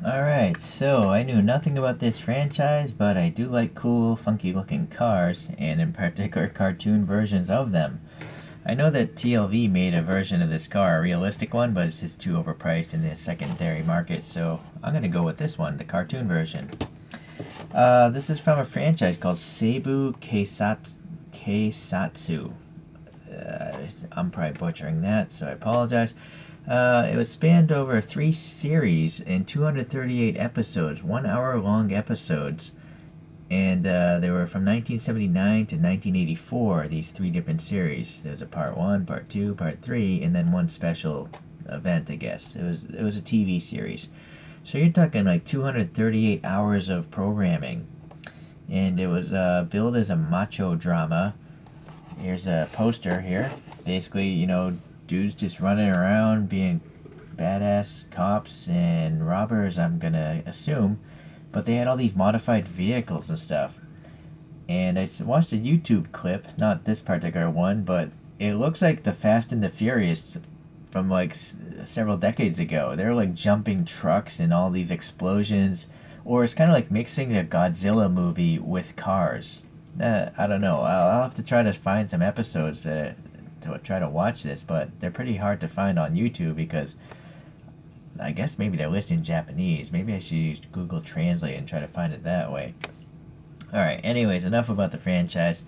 Alright, so I knew nothing about this franchise, but I do like cool, funky looking cars, and in particular cartoon versions of them. I know that TLV made a version of this car, a realistic one, but it's just too overpriced in the secondary market, so I'm gonna go with this one, the cartoon version. This is from a franchise called Seibu Keisatsu. I'm probably butchering that, so I apologize. It was spanned over 3 series and 238 episodes, 1 hour long episodes. And they were from 1979 to 1984, these 3 different series. There was a part 1, part 2, part 3, and then one special event, I guess. It was a TV series. So you're talking like 238 hours of programming. And it was billed as a macho drama. Here's a poster here. Basically, dudes just running around being badass cops and robbers, I'm gonna assume. But they had all these modified vehicles and stuff. And I watched a YouTube clip, not this particular one, but it looks like the Fast and the Furious from like several decades ago. They're like jumping trucks and all these explosions, or it's kind of like mixing a Godzilla movie with cars. I don't know. I'll have to try to find some episodes to try to watch this, but they're pretty hard to find on YouTube because I guess maybe they're listed in Japanese. Maybe I should use Google Translate and try to find it that way. Alright, anyways, enough about the franchise.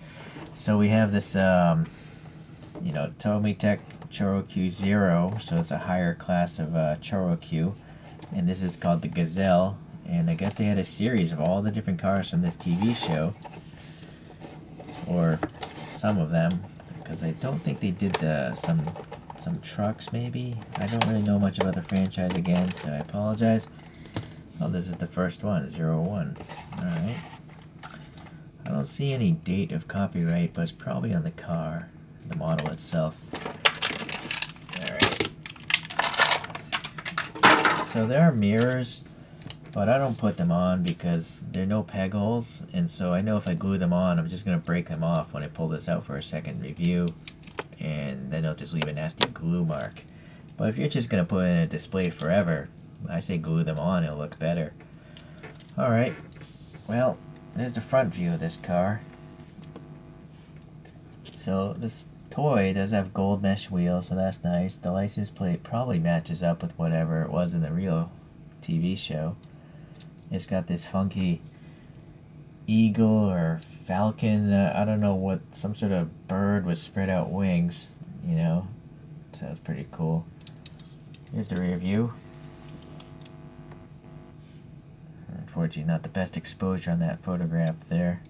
So we have this, Tomitech Choro-Q Zero, so it's a higher class of Choro-Q. And this is called the Gazelle. And I guess they had a series of all the different cars from this TV show. Or some of them. Because I don't think they did some trucks, maybe. I don't really know much about the franchise again, so I apologize. Oh, this is the first one, 01. Alright. I don't see any date of copyright, but it's probably on the car, the model itself. Alright. So there are mirrors, but I don't put them on because there are no peg holes, and so I know if I glue them on, I'm just going to break them off when I pull this out for a second review, and then it'll just leave a nasty glue mark. But if you're just going to put it in a display forever, I say glue them on, it'll look better. Alright, well, there's the front view of this car. So this toy does have gold mesh wheels, so that's nice. The license plate probably matches up with whatever it was in the real TV show. It's got this funky eagle or falcon, I don't know what, some sort of bird with spread out wings, So it's pretty cool. Here's the rear view. Unfortunately, not the best exposure on that photograph there.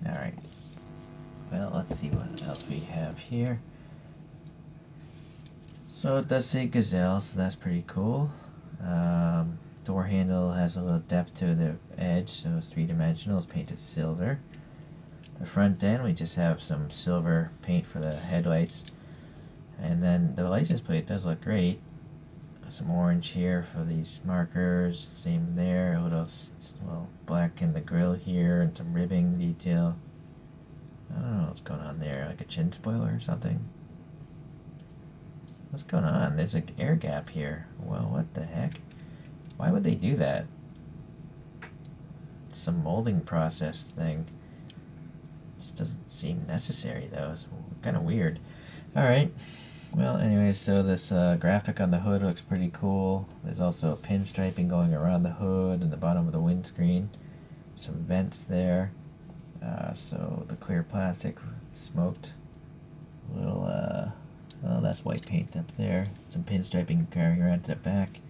Alright. Well, let's see what else we have here. So it does say Gazelle, so that's pretty cool. Door handle has a little depth to the edge, so it's three-dimensional. It's painted silver. The front end, we just have some silver paint for the headlights. And then the license plate does look great. Some orange here for these markers. Same there. A little black in the grill here, and some ribbing detail. I don't know what's going on there. Like a chin spoiler or something. What's going on? There's an air gap here. Well, what the heck? Why would they do that? Some molding process thing. Just doesn't seem necessary though. It's kind of weird. Alright. Well, anyways, so this graphic on the hood looks pretty cool. There's also a pinstriping going around the hood and the bottom of the windscreen. Some vents there. So the clear plastic smoked. A little, well, that's white paint up there. Some pinstriping carrying around to the back.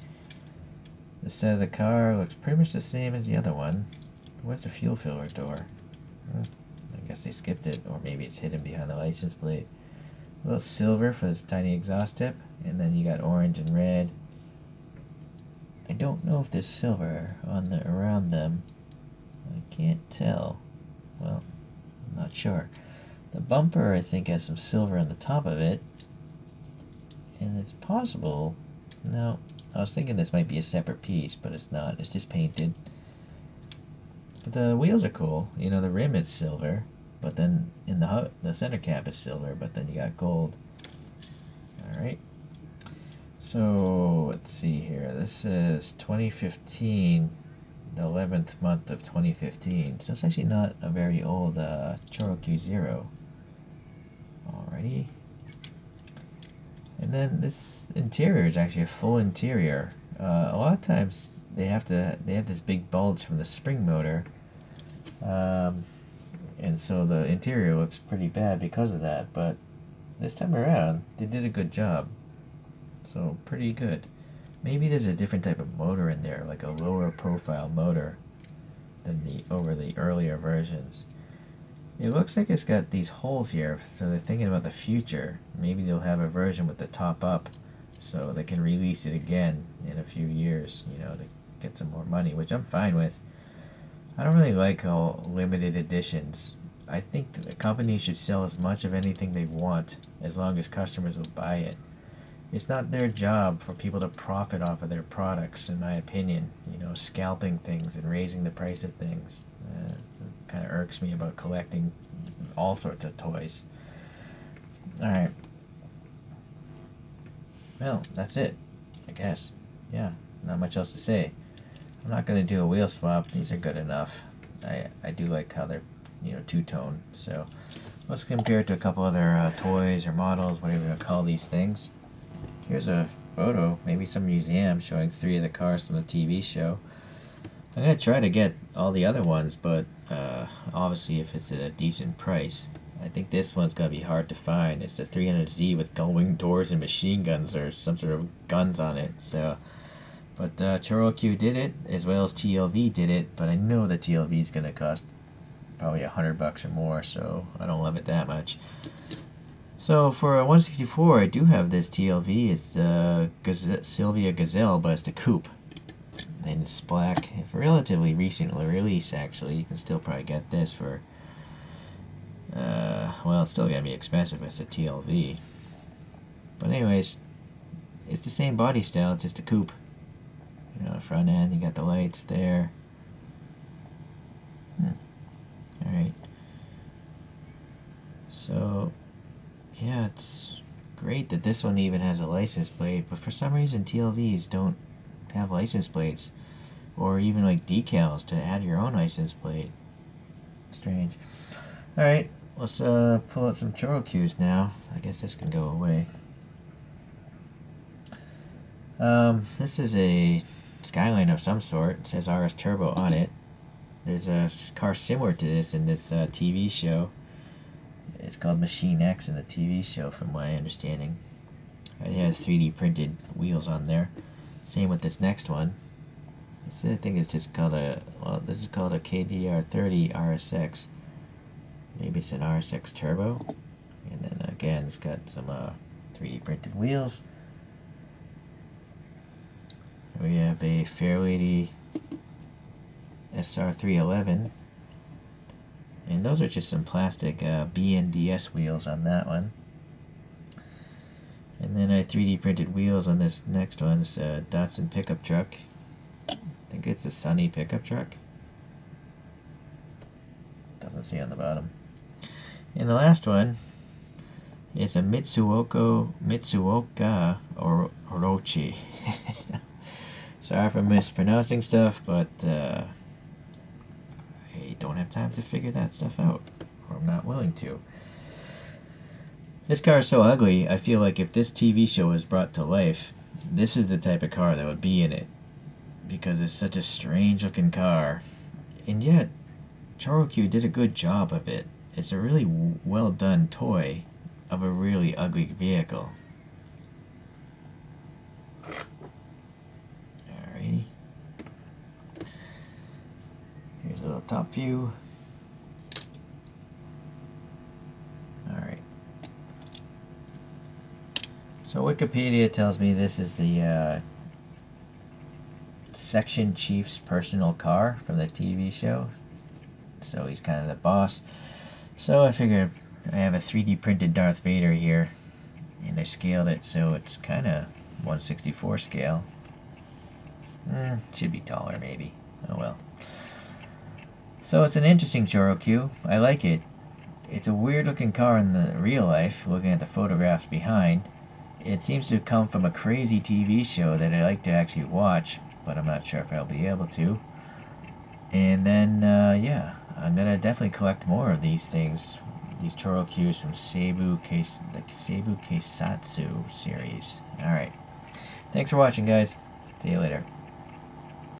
The set of the car looks pretty much the same as the other one. Where's the fuel filler door? I guess they skipped it, or maybe it's hidden behind the license plate. A little silver for this tiny exhaust tip, and then you got orange and red. I don't know if there's silver around them. I can't tell. Well, I'm not sure. The bumper, I think, has some silver on the top of it. And it's possible... No, I was thinking this might be a separate piece, but it's not. It's just painted. But the wheels are cool. The rim is silver, but then in the center cap is silver, but then you got gold. Alright. So let's see here. This is 2015, the 11th month of 2015. So it's actually not a very old ChoroQ Zero. Alrighty. And then this interior is actually a full interior. A lot of times they have this big bulge from the spring motor, and so the interior looks pretty bad because of that. But this time around, they did a good job. So pretty good. Maybe there's a different type of motor in there, like a lower profile motor than the earlier versions. It looks like it's got these holes here, so they're thinking about the future. Maybe they'll have a version with the top up, so they can release it again in a few years, you know, to get some more money, which I'm fine with. I don't really like all limited editions. I think that the company should sell as much of anything they want, as long as customers will buy it. It's not their job for people to profit off of their products, in my opinion. You know, scalping things and raising the price of things. It kind of irks me about collecting all sorts of toys. Alright. Well, that's it, I guess. Yeah, not much else to say. I'm not going to do a wheel swap. These are good enough. I do like how they're, you know, two-tone. So let's compare it to a couple other toys or models, whatever you want to call these things. Here's a photo, maybe some museum, showing 3 of the cars from the TV show. I'm going to try to get all the other ones, but obviously if it's at a decent price. I think this one's going to be hard to find. It's the 300Z with gull-wing doors and machine guns, or some sort of guns on it. So, but Choro-Q did it, as well as TLV did it, but I know the TLV is going to cost probably $100 or more, so I don't love it that much. So for a 164, I do have this TLV. It's Sylvia Gazelle, but it's the coupe. And it's black. It's relatively recent release, actually. You can still probably get this for, well, it's still going to be expensive. It's a TLV. But anyways, it's the same body style, just a coupe. You know, the front end, you got the lights there. Alright. So yeah, it's great that this one even has a license plate, but for some reason TLVs don't have license plates, or even like decals to add your own license plate. Strange. Alright, let's pull out some ChoroQs now. I guess this can go away. This is a Skyline of some sort. It says RS Turbo on it. There's a car similar to this in this TV show. It's called Machine X in the TV show, from my understanding. It has 3D printed wheels on there. Same with this next one. I think it's just called this is called a KDR30 RSX. Maybe it's an RSX Turbo. And then again, it's got some 3D printed wheels. We have a Fairlady SR311. And those are just some plastic BNDS wheels on that one. And then I 3D printed wheels on this next one. It's a Datsun pickup truck. I think it's a Sunny pickup truck. Doesn't say on the bottom. And the last one is a Mitsuoka Orochi. Sorry for mispronouncing stuff, but I don't have time to figure that stuff out, or I'm not willing to. This car is so ugly, I feel like if this TV show was brought to life, this is the type of car that would be in it, because it's such a strange looking car, and yet ChoroQ did a good job of it. It's a really well done toy of a really ugly vehicle. Alrighty. Here's a little top view. Alright. So Wikipedia tells me this is the section chief's personal car from the TV show. So he's kind of the boss. So I figured I have a 3D printed Darth Vader here, and I scaled it so it's kind of 1/64 scale. Should be taller maybe. Oh well. So it's an interesting ChoroQ. I like it. It's a weird looking car in the real life, looking at the photographs behind. It seems to come from a crazy TV show that I like to actually watch, but I'm not sure if I'll be able to. And then, yeah, I'm gonna definitely collect more of these things. These ChoroQs from the Seibu Keisatsu series. Alright. Thanks for watching, guys. See you later.